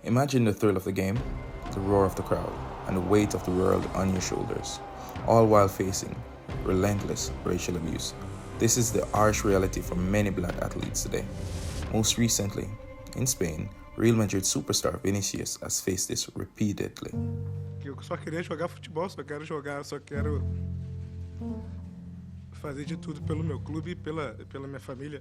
Imagine the thrill of the game, the roar of the crowd, and the weight of the world on your shoulders, all while facing relentless racial abuse. This is the harsh reality for many black athletes today. Most recently, in Spain, Real Madrid superstar Vinicius has faced this repeatedly. Eu só queria jogar futebol, só quero fazer de tudo pelo meu clube e pela minha família.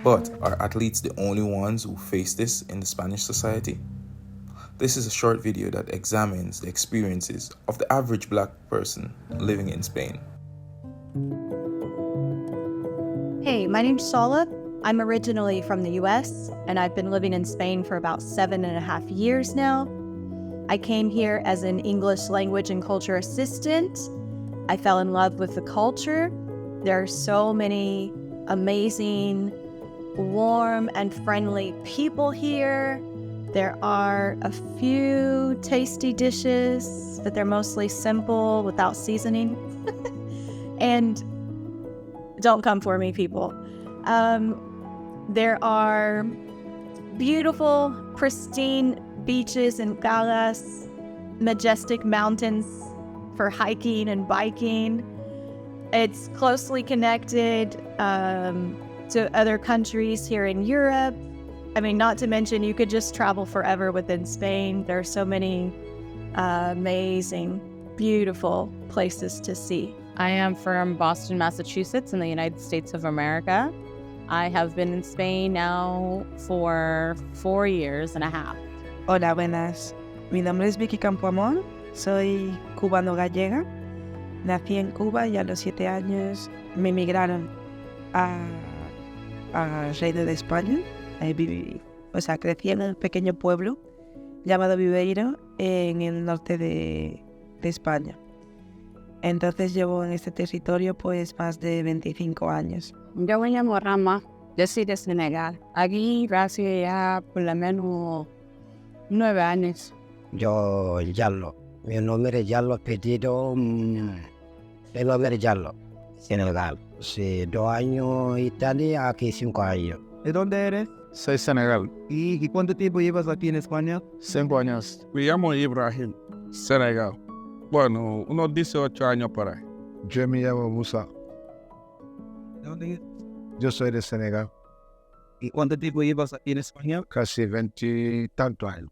But are athletes the only ones who face this in the Spanish society? This is a short video that examines the experiences of the average black person living in Spain. Hey, my name's Sala. I'm originally from the US, and I've been living in Spain for about 7.5 years now. I came here as an English language and culture assistant. I fell in love with the culture. There are so many amazing, warm and friendly people here. There are a few tasty dishes, but they're mostly simple without seasoning. And don't come for me, people. There are beautiful, pristine beaches and calas, majestic mountains for hiking and biking. It's closely connected to other countries here in Europe. I mean, not to mention you could just travel forever within Spain. There are so many amazing, beautiful places to see. I am from Boston, Massachusetts in the United States of America. I have been in Spain now for 4.5 years. Hola, buenas. Mi nombre es Vicky Campoamor. Soy cubano-gallega. Nací en Cuba y a los 7 años me emigraron a Reino de España. Crecí en un pequeño pueblo llamado Viveiro en el norte de España. Entonces llevo en este territorio pues más de 25 años. Yo me llamo Rama, yo soy de Senegal. Aquí hace ya por lo menos 9 años. Yo, Yallo. Mi nombre es Yallo, apellido el nombre es Yallo, Senegal. Sí, 2 años Italia, aquí 5 años. ¿De dónde eres? Soy Senegal. ¿Y cuánto tiempo llevas aquí en España? 5 años. Me llamo Ibrahim, Senegal. Bueno, unos 18 años por ahí. Yo me llamo Musa. ¿De dónde? Yo soy de Senegal. ¿Y cuánto tiempo llevas aquí en España? Casi 20 y tantos años.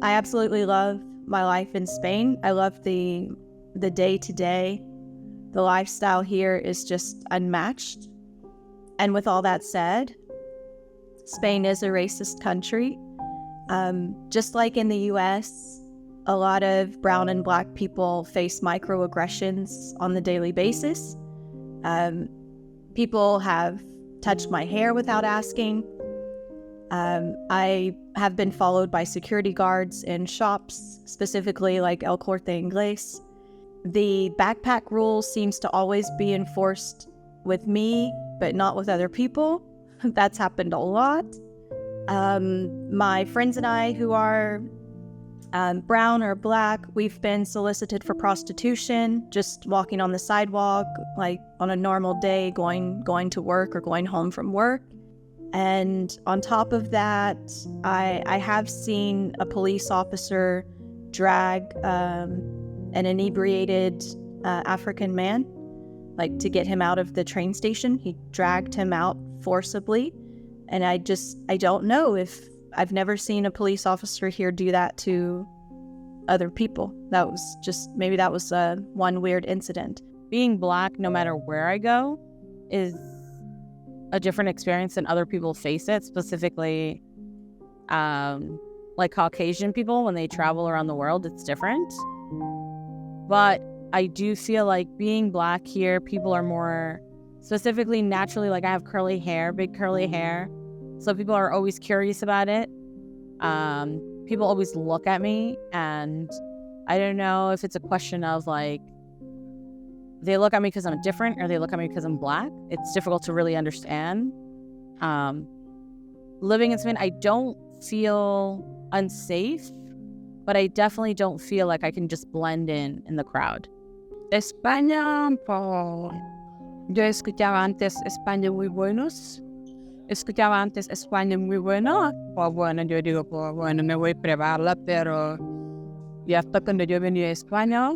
I absolutely love my life in Spain. I love the day-to-day. The lifestyle here is just unmatched. And with all that said, Spain is a racist country. Just like in the US, a lot of brown and black people face microaggressions on the daily basis. People have touched my hair without asking. I have been followed by security guards in shops, specifically like El Corte Inglés. The backpack rule seems to always be enforced with me, but not with other people. That's happened a lot. My friends and I who are brown or black, we've been solicited for prostitution, just walking on the sidewalk, like on a normal day, going to work or going home from work. And on top of that, I have seen a police officer drag an inebriated African man, like to get him out of the train station. He dragged him out forcibly. And I don't know if I've never seen a police officer here do that to other people. Maybe that was one weird incident. Being black, no matter where I go, is a different experience than other people face it, specifically like Caucasian people when they travel around the world, it's different. But I do feel like being black here, people are more specifically naturally, like I have curly hair, big curly hair. So people are always curious about it. People always look at me, and I don't know if it's a question of like, they look at me because I'm different or they look at me because I'm black. It's difficult to really understand. Living in Spain, I don't feel unsafe, but I definitely don't feel like I can just blend in the crowd. España, pues, yo escuchaba antes España muy buenos. Escuchaba antes España muy buena. Pues bueno, yo digo, pues bueno, me voy a probarla, pero ya hasta cuando yo venía a España,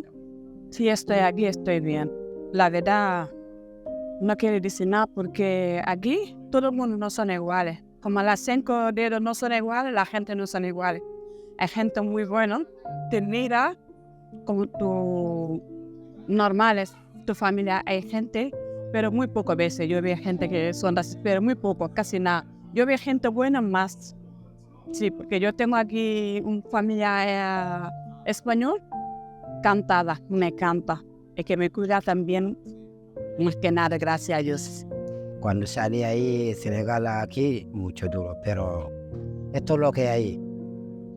si estoy aquí, estoy bien. La verdad, no quiere decir nada porque aquí todo el mundo no son iguales. Como las 5 dedos no son iguales, la gente no son iguales. Hay gente muy buena, te mira como tú normales, tu familia, hay gente, pero muy pocas veces. Yo veo gente que son así, pero muy poco, casi nada. Yo veo gente buena más. Sí, porque yo tengo aquí una familia español, cantada, me canta. Y que me cuida también, más que nada, gracias a Dios. Cuando salí ahí, Senegal aquí, mucho duro, pero esto es lo que hay.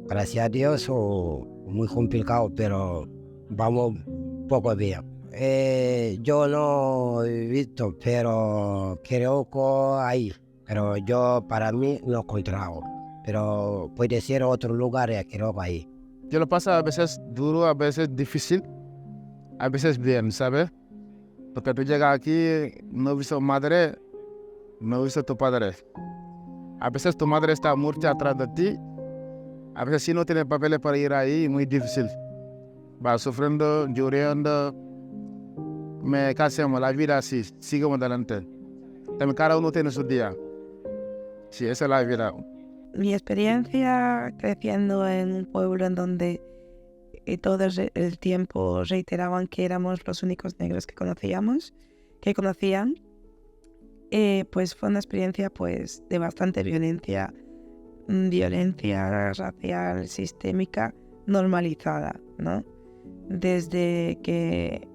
Gracias a Dios, muy complicado, pero vamos poco bien. Yo no he visto, pero creo que ahí. Pero yo, para mí, no he encontrado. Pero puede ser otro lugar, creo que ahí. Yo lo paso a veces duro, a veces difícil, a veces bien, ¿sabes? Porque tú llegas aquí, no he visto madre, no he visto tu padre. A veces tu madre está muerta atrás de ti. A veces si no tienes papeles para ir ahí, muy difícil. Va sufriendo, llorando. Me casamos, la vida así, sigamos adelante. También cada uno tiene su día. Sí, esa es la vida. Mi experiencia creciendo en un pueblo en donde todos el tiempo reiteraban que éramos los únicos negros que conocían, pues fue una experiencia pues de bastante violencia racial, sistémica, normalizada, ¿no? Desde que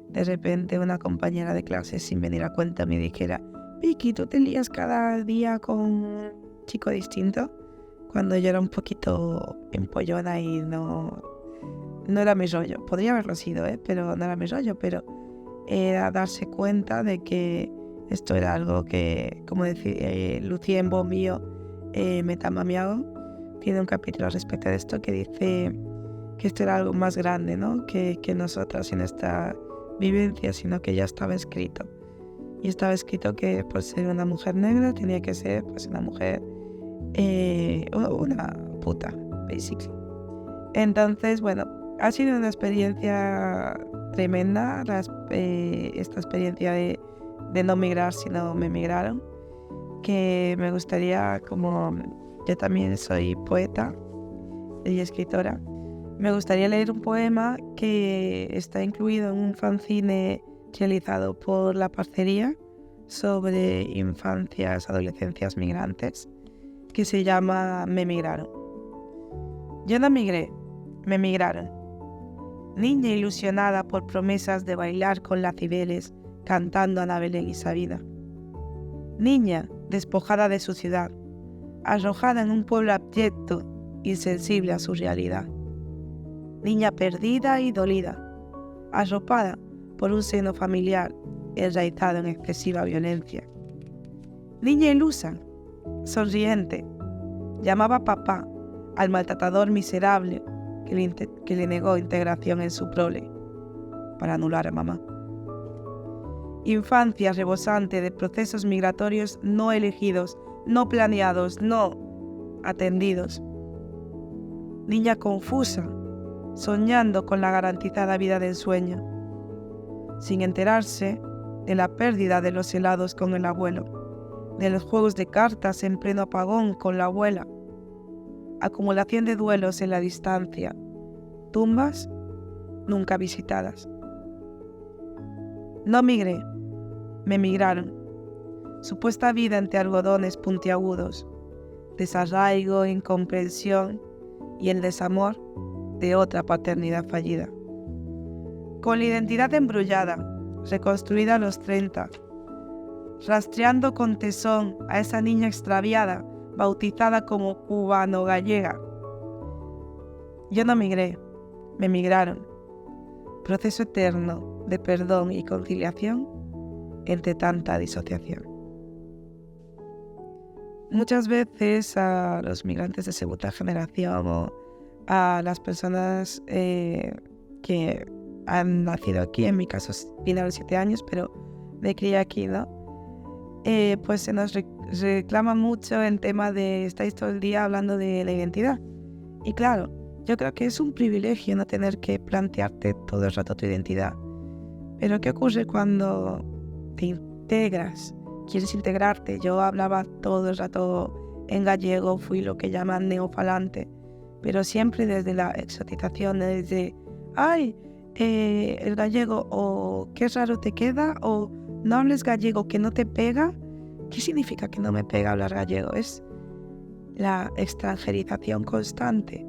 de repente una compañera de clase sin venir a cuenta me dijera: Vicky, ¿tú te lías cada día con un chico distinto? Cuando yo era un poquito empollona y no era mi rollo. Podría haberlo sido, pero no era mi rollo. Pero era darse cuenta de que esto era algo que, como decía Lucía en Bombío, Metamamiago, tiene un capítulo respecto de esto que dice que esto era algo más grande, ¿no? que nosotras en esta vivencia, sino que ya estaba escrito. Y estaba escrito que por ser una mujer negra tenía que ser pues una mujer, una puta, basically. Entonces, bueno, ha sido una experiencia tremenda, esta experiencia de no migrar sino me migraron, que me gustaría, como yo también soy poeta y escritora, me gustaría leer un poema que está incluido en un fanzine realizado por La Parcería sobre infancias, adolescencias migrantes, que se llama Me migraron. Yo no migré, me migraron. Niña ilusionada por promesas de bailar con la Cibeles cantando Ana Belén y Sabina. Niña despojada de su ciudad, arrojada en un pueblo abyecto, insensible a su realidad. Niña perdida y dolida, arropada por un seno familiar enraizado en excesiva violencia. Niña ilusa, sonriente, llamaba papá al maltratador miserable que le negó integración en su prole para anular a mamá. Infancia rebosante de procesos migratorios no elegidos, no planeados, no atendidos. Niña confusa, soñando con la garantizada vida de ensueño, sin enterarse de la pérdida de los helados con el abuelo, de los juegos de cartas en pleno apagón con la abuela, acumulación de duelos en la distancia, tumbas nunca visitadas. No migré, me migraron. Supuesta vida entre algodones puntiagudos, desarraigo, incomprensión y el desamor de otra paternidad fallida. Con la identidad embrullada, reconstruida a los 30, rastreando con tesón a esa niña extraviada, bautizada como cubano-gallega. Yo no migré, me migraron. Proceso eterno de perdón y conciliación entre tanta disociación. Muchas veces a los migrantes de segunda generación o a las personas que han nacido aquí, en mi caso vine a los 7 años, pero me crié aquí, ¿no? Pues se nos reclama mucho el tema de estáis todo el día hablando de la identidad. Y claro, yo creo que es un privilegio no tener que plantearte todo el rato tu identidad. Pero ¿qué ocurre cuando te integras? Quieres integrarte. Yo hablaba todo el rato en gallego, fui lo que llaman neofalante, pero siempre desde la exotización, desde ¡ay! El gallego, o qué raro te queda, o no hables gallego, que no te pega. ¿Qué significa que no me pega hablar gallego? Es la extranjerización constante.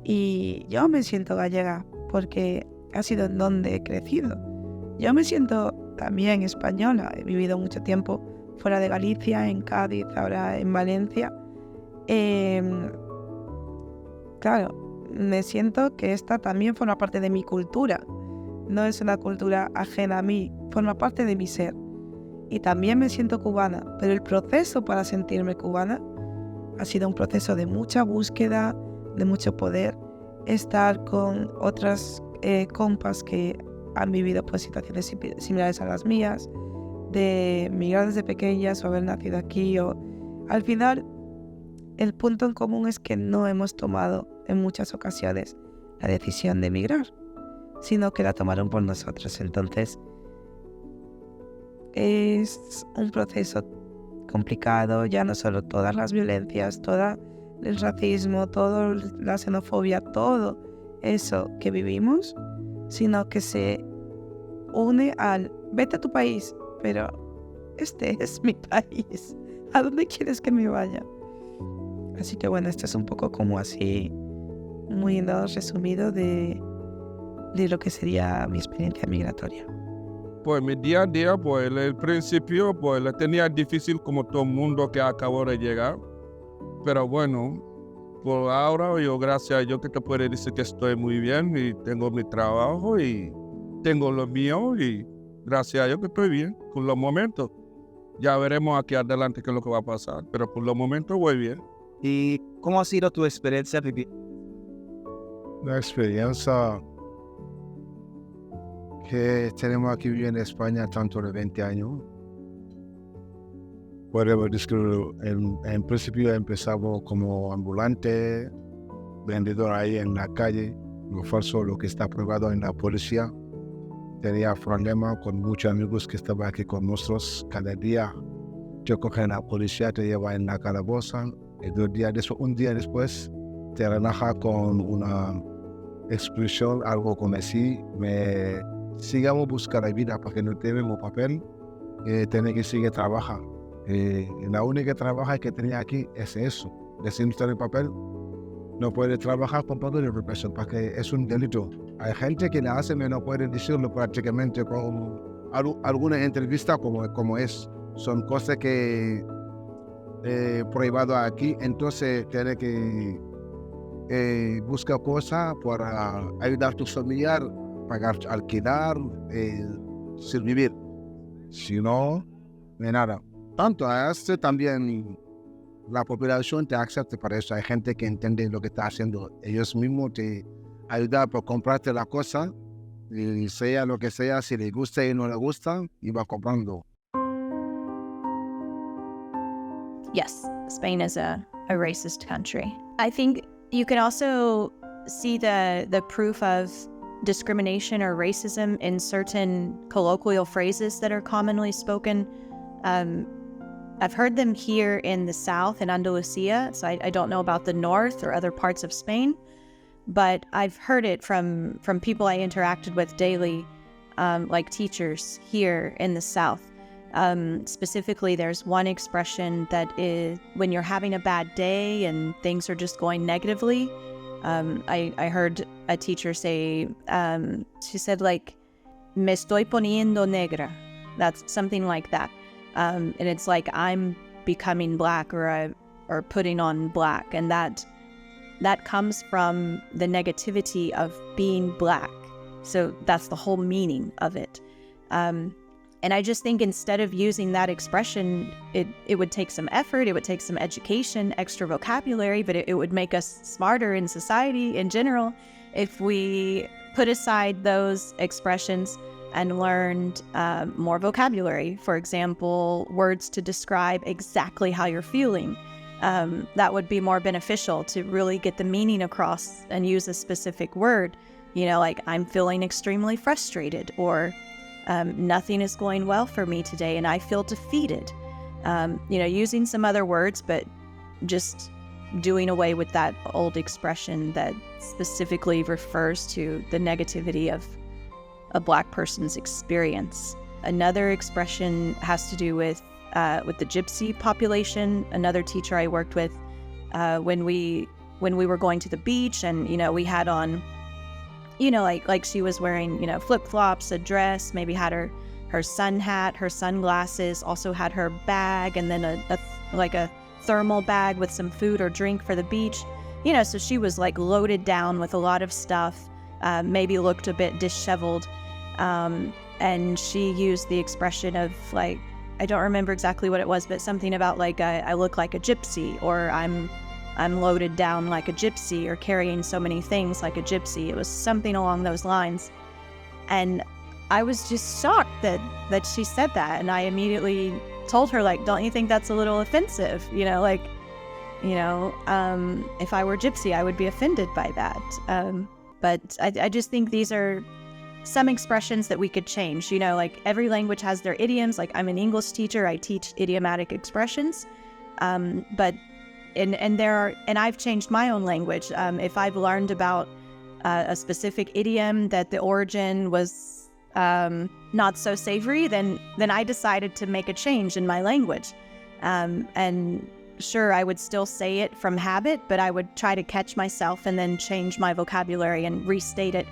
Y yo me siento gallega porque ha sido en donde he crecido. Yo me siento también española. He vivido mucho tiempo fuera de Galicia, en Cádiz, ahora en Valencia. Claro, me siento que esta también forma parte de mi cultura. No es una cultura ajena a mí, forma parte de mi ser. Y también me siento cubana, pero el proceso para sentirme cubana ha sido un proceso de mucha búsqueda, de mucho poder, estar con otras compas que han vivido pues, situaciones similares a las mías, de migrar desde pequeñas o haber nacido aquí. Al final, el punto en común es que no hemos tomado en muchas ocasiones la decisión de emigrar, sino que la tomaron por nosotros. Entonces, es un proceso complicado, ya no solo todas las violencias, todo el racismo, toda la xenofobia, todo eso que vivimos, sino que se une al vete a tu país, pero este es mi país, ¿a dónde quieres que me vaya? Así que bueno, esto es un poco como así, muy resumido de lo que sería mi experiencia migratoria. Pues mi día a día, pues el principio, pues lo tenía difícil como todo el mundo que acabó de llegar. Pero bueno, por ahora yo gracias a Dios que te puedo decir que estoy muy bien y tengo mi trabajo y tengo lo mío y gracias a Dios que estoy bien por los momentos. Ya veremos aquí adelante qué es lo que va a pasar, pero por los momentos voy bien. ¿Y cómo ha sido tu experiencia vivir? La experiencia que tenemos aquí en España, tanto de 20 años, podemos decir que en principio empezamos como ambulante, vendedor ahí en la calle, lo falso, lo que está aprobado en la policía. Tenía problemas con muchos amigos que estaban aquí con nosotros. Cada día te cogen a la policía, te lleva en la calaboza, y un día después te relaja con una expulsión, algo como así. Sigamos buscando la vida porque no tenemos papel, tiene que seguir trabajando. La única trabajo que tenía aquí es eso. Si no tiene papel, no puede trabajar con papel de represión porque es un delito. Hay gente que la hace y no puede decirlo prácticamente con alguna entrevista como es. Son cosas que prohibido aquí, entonces tiene que buscar cosas para ayudar a tu familiar, pagar alquilar, vivir. Si no, de nada. Tanto a este también la población te acepta para eso. Hay gente que entiende lo que está haciendo. Ellos mismos te ayudan por comprarte la cosa, y sea lo que sea, si le gusta y no le gusta, y va comprando. Yes, Spain is a racist country. I think you can also see the proof of discrimination or racism in certain colloquial phrases that are commonly spoken. I've heard them here in the south, in Andalusia, so I don't know about the north or other parts of Spain, but I've heard it from people I interacted with daily, like teachers here in the south. Specifically, there's one expression that is when you're having a bad day and things are just going negatively. I heard a teacher say, she said like, me estoy poniendo negra. That's something like that. And it's like I'm becoming black or putting on black. And that comes from the negativity of being black. So that's the whole meaning of it. And I just think instead of using that expression, it would take some effort, it would take some education, extra vocabulary, but it would make us smarter in society in general if we put aside those expressions and learned more vocabulary. For example, words to describe exactly how you're feeling. That would be more beneficial to really get the meaning across and use a specific word. You know, like I'm feeling extremely frustrated, or nothing is going well for me today and I feel defeated. You know, using some other words, but just doing away with that old expression that specifically refers to the negativity of a Black person's experience. Another expression has to do with the Gypsy population. Another teacher I worked with, when we were going to the beach, and you know, we had on, you know, like she was wearing, you know, flip-flops, a dress, maybe had her sun hat, her sunglasses, also had her bag, and then a thermal bag with some food or drink for the beach. You know, so she was like loaded down with a lot of stuff, maybe looked a bit disheveled. And she used the expression of like, I don't remember exactly what it was, but something about like, I look like a gypsy, or I'm loaded down like a gypsy, or carrying so many things like a gypsy. It was something along those lines. And I was just shocked that she said that. And I immediately told her, like, don't you think that's a little offensive? You know, like, you know, if I were gypsy, I would be offended by that. But I just think these are some expressions that we could change. You know, like every language has their idioms. Like I'm an English teacher, I teach idiomatic expressions. But I've changed my own language. If I've learned about a specific idiom that the origin was not so savory, then I decided to make a change in my language. And sure, I would still say it from habit, but I would try to catch myself and then change my vocabulary and restate it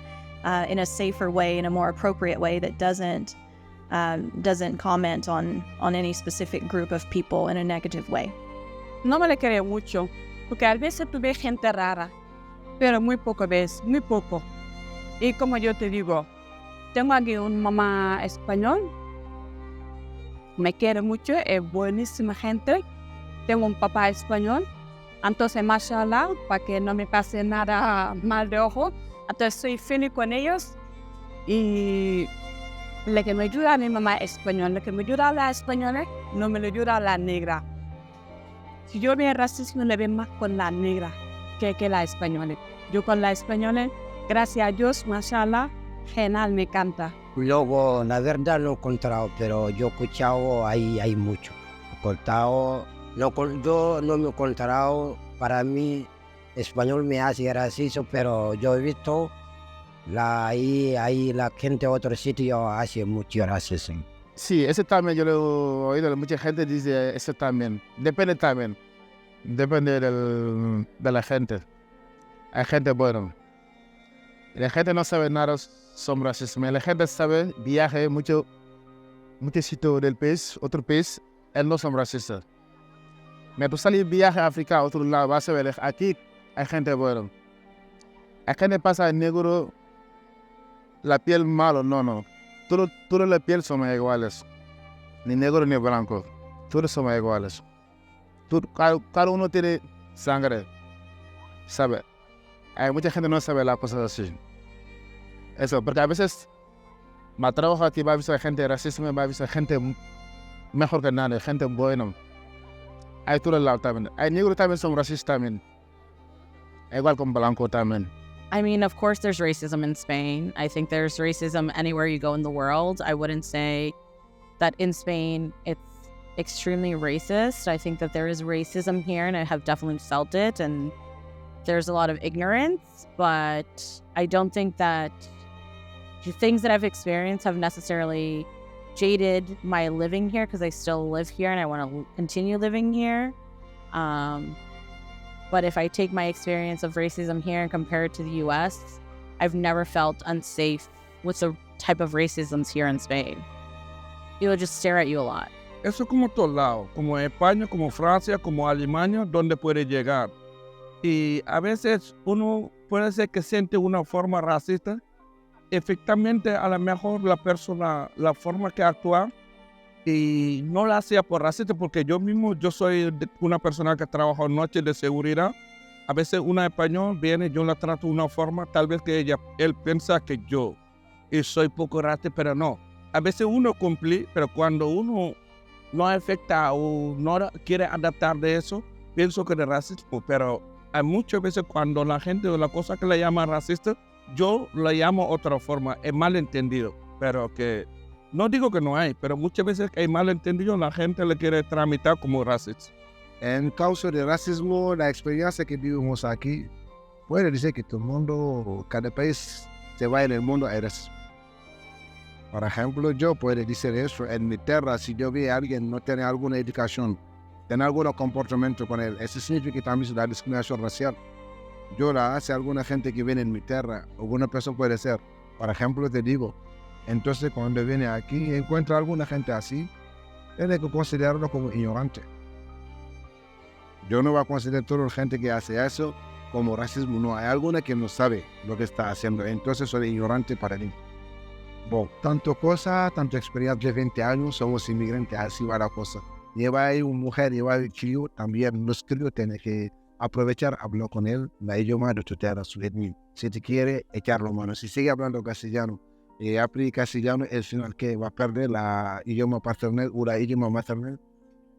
in a safer way, in a more appropriate way that doesn't comment on any specific group of people in a negative way. No me le creo mucho, porque a veces tú ves gente rara, pero muy poco ves, muy poco. Y como yo te digo, tengo aquí una mamá español, me quiere mucho, es buenísima gente. Tengo un papá español, entonces, mashallah, para que no me pase nada mal de ojo. Entonces, soy feliz con ellos. Y lo que me ayuda a mi mamá es español, lo que me ayuda a la española, no me lo ayuda a la negra. Si yo veo racismo, le veo más con la negra que la española. Yo con la española, gracias a Dios, mashallah, genial, me encanta. Luego, la verdad no he encontrado, pero yo he escuchado, hay mucho. Yo no me he encontrado, para mí, español me hace gracioso, pero yo he visto ahí la gente de otro sitio hace mucho racismo. Sí, ese también yo lo he oído, mucha gente dice eso también. Depende de la gente. Hay gente buena. La gente no sabe nada sobre racismo. La gente sabe, viaje mucho sitio del país, otro país, él no son racistas. Me tú salir viaje a África, a otro lado, vas a ver, aquí hay gente buena. Hay gente pasa el negro, la piel malo, no. Toda la piel somos iguales. Ni negro ni blanco. Todos somos iguales. Cada uno tiene sangre. ¿Sabe? Hay mucha gente que no sabe las cosas así. Eso, porque a veces me trabajo aquí, va a ver gente racista, va a ver gente mejor que nadie, gente buena. Hay todo el lado también. Hay negros también son racistas también. Igual con blanco también. I mean, of course, there's racism in Spain. I think there's racism anywhere you go in the world. I wouldn't say that in Spain it's extremely racist. I think that there is racism here, and I have definitely felt it, and there's a lot of ignorance, but I don't think that the things that I've experienced have necessarily jaded my living here, because I still live here and I want to continue living here. But if I take my experience of racism here and compare it to the US, I've never felt unsafe with the type of racism here in Spain. People just stare at you a lot. Eso como todos lados, como en España, como Francia, como Alemania, donde puede llegar. Y a veces uno puede ser que siente una forma racista. Efectivamente, a lo mejor la persona, la forma que actúa, y no la hacía por racista, porque yo soy una persona que trabaja en noches de seguridad, A veces una español viene, yo la trato de una forma, tal vez que él piensa que yo y soy poco racista, pero no. A veces uno cumple, pero cuando uno no afecta o no quiere adaptar de eso, pienso que es racismo. Pero hay muchas veces cuando la gente o la cosa que le llama racista, yo la llamo otra forma, es malentendido. Pero que, no digo que no hay, pero muchas veces que hay malentendido, la gente le quiere tramitar como racista. En causa de racismo, la experiencia que vivimos aquí, puede decir que todo el mundo, cada país se va en el mundo hay racismo. Por ejemplo, yo puedo decir eso, en mi tierra, si yo veo a alguien no tiene alguna educación, tiene algún comportamiento con él, eso significa también la discriminación racial. Yo la hace alguna gente que viene en mi tierra, alguna persona puede ser, por ejemplo, te digo, entonces cuando viene aquí y encuentra alguna gente así, tiene que considerarlo como ignorante. Yo no voy a considerar a toda la gente que hace eso como racismo, no, hay alguna que no sabe lo que está haciendo, entonces soy ignorante para mí. Bueno, tanto experiencia de 20 años, somos inmigrantes, así va la cosa. Lleva ahí una mujer, lleva el crío, también los críos tienen que aprovechar, hablar con él, la idioma de tu tierra, su etnia. Si te quiere, echarlo mano. Si sigue hablando castellano y aplica castellano, el final que va a perder la idioma paternal o la idioma maternal,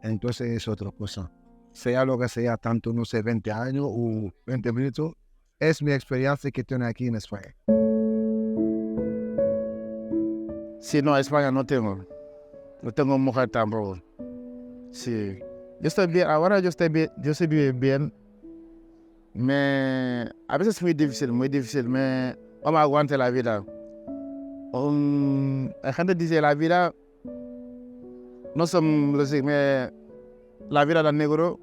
entonces es otra cosa. Sea lo que sea, tanto, no sé, 20 años o 20 minutos, es mi experiencia que tengo aquí en España. Sí, no, España no tengo mujer tampoco. Sí, yo estoy bien, ahora yo estoy bien. A veces es muy difícil, no me aguante la vida. La gente dice la vida, no son, la vida del negro,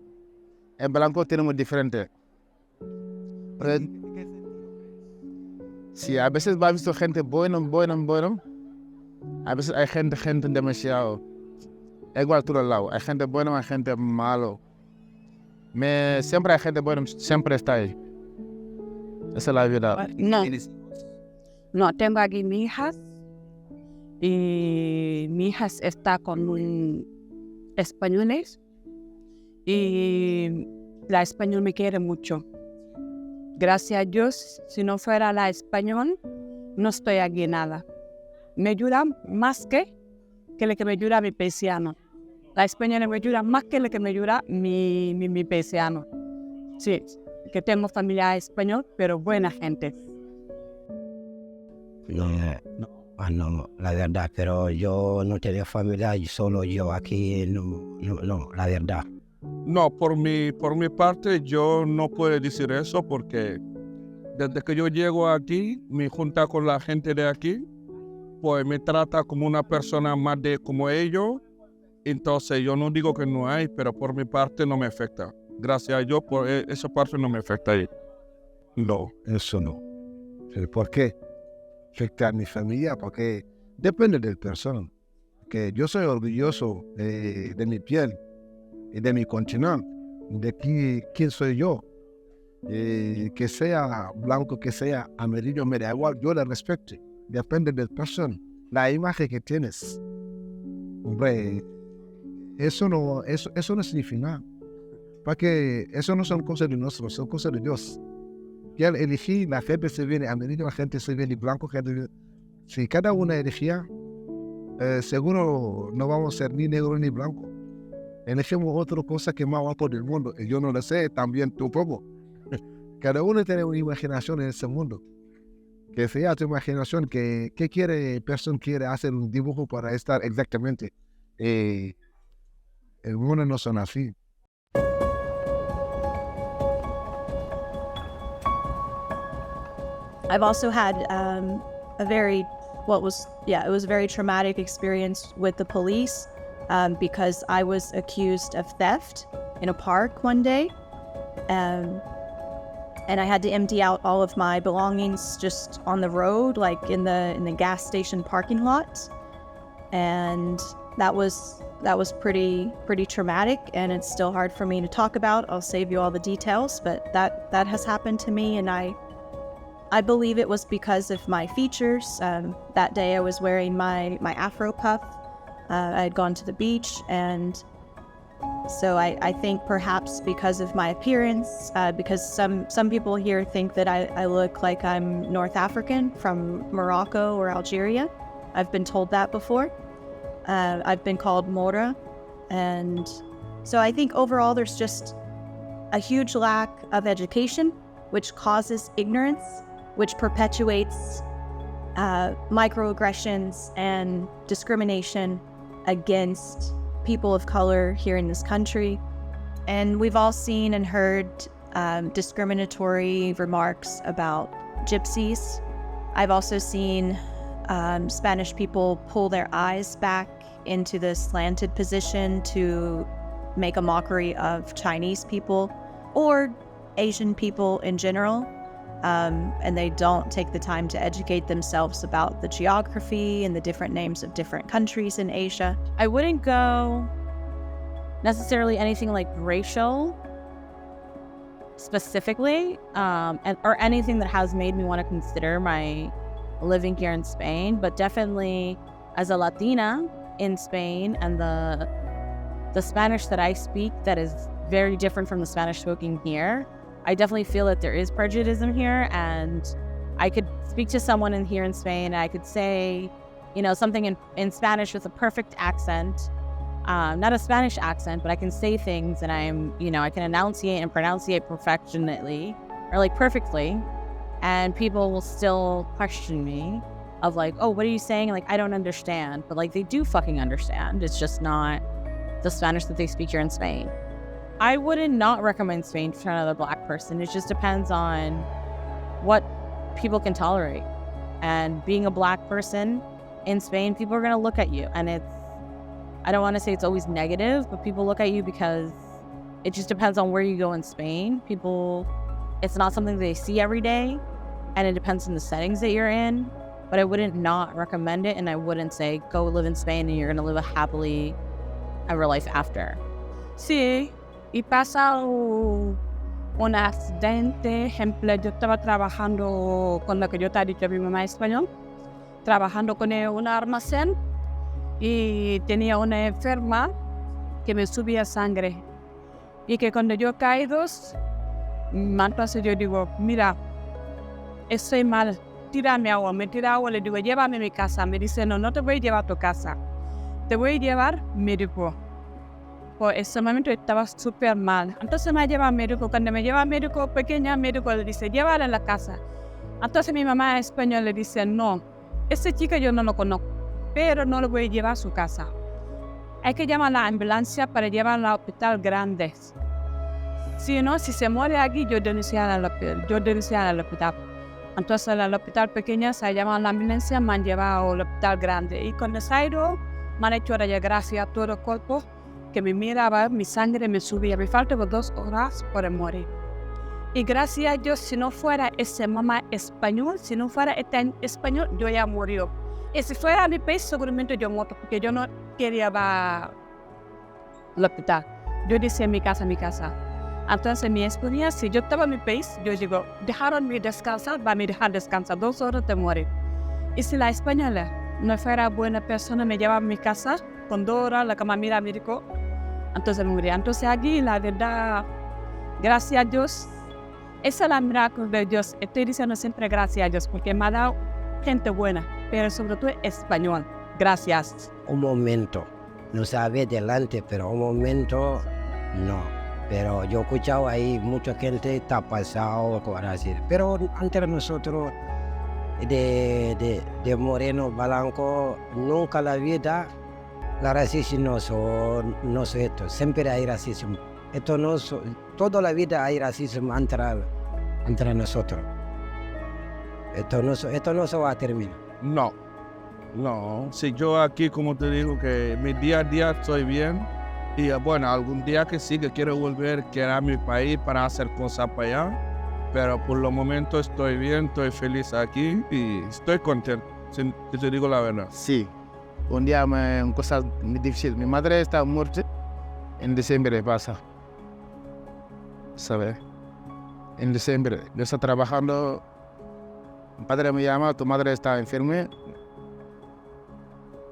en blanco tenemos diferente. Sí, a veces va visto gente buena. A veces hay gente demasiado. Igual a todos lados. Hay gente buena, hay gente malo. Siempre hay gente buena, siempre está ahí. Esa es la vida. No, tengo aquí mi hija. Y mi hija está con un español. Y la español me quiere mucho. Gracias a Dios, si no fuera la español, no estoy aquí nada. Me ayuda más que lo que me ayuda mi paisano. La española me ayuda más que lo que me ayuda mi paisano. Sí, que tengo familia español, pero buena gente. No, la verdad, pero yo no tengo familia, solo yo aquí, no, la verdad. No, por mi parte yo no puedo decir eso porque desde que yo llego aquí, me junta con la gente de aquí, pues me trata como una persona más como ellos. Entonces yo no digo que no hay, pero por mi parte no me afecta. Gracias a Dios, por esa parte no me afecta ahí. No, eso no. ¿Por qué? Afecta a mi familia porque depende de la persona. Que yo soy orgulloso de mi piel y de mi continente, de quién soy yo. Que sea blanco, que sea amarillo, me da igual, yo le respeto. Depende de la persona, la imagen que tienes. Hombre, eso no significa nada. Porque eso no son cosas de nosotros, son cosas de Dios. Que al elegir, la gente se viene amarillo, la gente se viene blanco. Si cada uno elegía, seguro no vamos a ser ni negro ni blanco. Elegimos otra cosa que más guapo del mundo. Y yo no lo sé, también tampoco. Cada uno tiene una imaginación en ese mundo. Que sea tu imaginación, ¿qué persona quiere hacer un dibujo para estar exactamente? El mundo no son así. I've also had it was a very traumatic experience with the police because I was accused of theft in a park one day. And I had to empty out all of my belongings just on the road, like in the gas station parking lot. And that was pretty traumatic, and it's still hard for me to talk about. I'll save you all the details, but that has happened to me, and I believe it was because of my features. That day I was wearing my Afro puff. I had gone to the beach, and So I think perhaps because of my appearance, because some people here think that I look like I'm North African from Morocco or Algeria. I've been told that before. I've been called Mora. And so I think overall there's just a huge lack of education, which causes ignorance, which perpetuates microaggressions and discrimination against people of color here in this country. And we've all seen and heard discriminatory remarks about gypsies. I've also seen Spanish people pull their eyes back into the slanted position to make a mockery of Chinese people or Asian people in general. And they don't take the time to educate themselves about the geography and the different names of different countries in Asia. I wouldn't go necessarily anything like racial specifically, or anything that has made me want to consider my living here in Spain, but definitely as a Latina in Spain and the Spanish that I speak that is very different from the Spanish spoken here, I definitely feel that there is prejudice here, and I could speak to someone here in Spain and I could say, something in Spanish with a perfect accent, not a Spanish accent, but I can say things and I can enunciate and pronunciate perfectionately or like perfectly, and people will still question me of like, oh, what are you saying? Like, I don't understand, but like they do fucking understand. It's just not the Spanish that they speak here in Spain. I wouldn't not recommend Spain for another Black person. It just depends on what people can tolerate. And being a Black person in Spain, people are going to look at you. And I don't want to say it's always negative, but people look at you because it just depends on where you go in Spain. It's not something they see every day. And it depends on the settings that you're in. But I wouldn't not recommend it. And I wouldn't say, go live in Spain and you're going to live a happily ever life after. Sí. Y pasa un accidente. Ejemplo, yo estaba trabajando con lo que yo te he dicho a mi mamá español, trabajando con un almacén y tenía una enferma que me subía sangre. Y que cuando yo caído, entonces yo digo, mira, estoy mal, tírame agua. Me tira agua, le digo, llévame a mi casa. Me dice, no, no te voy a llevar a tu casa, te voy a llevar médico. Por ese momento estaba súper mal. Entonces me lleva al médico. Cuando me lleva al médico pequeña, el médico le dice, llévala a la casa. Entonces mi mamá española le dice, no, ese chico yo no lo conozco, pero no lo voy a llevar a su casa. Hay que llamar a la ambulancia para llevarlo al hospital grande. Si no, si se muere aquí, yo denunciaré al hospital. Entonces al hospital pequeño se llama a la ambulancia, me han llevado al hospital grande. Y cuando se ha ido, me han hecho radiografía a todo el cuerpo, que me miraba, mi sangre me subía, me faltaba 2 horas para morir. Y gracias a Dios, si no fuera ese mamá español, si no fuera este español, yo ya murió. Y si fuera a mi país, seguramente yo muerto, porque yo no quería ir al hospital. Yo decía mi casa. Entonces mi experiencia, si yo estaba en mi país, yo digo, dejaronme descansar, va a me dejar descansar 2 horas de morir. Y si la española no fuera buena persona, me lleva a mi casa, con 2 horas, la cama mira médico, entonces me moría. Entonces aquí, la verdad, gracias a Dios, esa es la milagro de Dios. Estoy diciendo siempre gracias a Dios, porque me ha dado gente buena, pero sobre todo español. Gracias. Un momento, no sabe delante, pero un momento, no. Pero yo he escuchado ahí, mucha gente está pasado con así. Pero entre nosotros, de moreno, blanco, nunca la vida, la racismo no es esto. Siempre hay racismo. Esto no es, toda la vida hay racismo entre nosotros. Esto no se va a terminar. No. Si yo aquí, como te digo, que mi día a día estoy bien. Y bueno, algún día que sí, que quiero volver a mi país para hacer cosas para allá. Pero por el momento estoy bien, estoy feliz aquí y estoy contento, si te digo la verdad. Sí, un día una cosa muy difícil. Mi madre está muerta en diciembre pasa, ¿sabes? En diciembre, yo estaba trabajando, mi padre me llama, tu madre está enferma.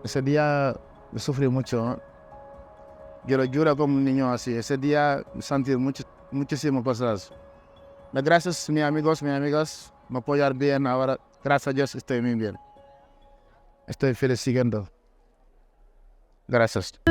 Ese día yo sufrí mucho, ¿no? yo lo juro como un niño así. Ese día sentí muchísimas cosas. Gracias, mis amigos, mis amigas, me apoyar bien. Ahora, gracias a Dios, estoy muy bien. Estoy feliz siguiendo. Gracias.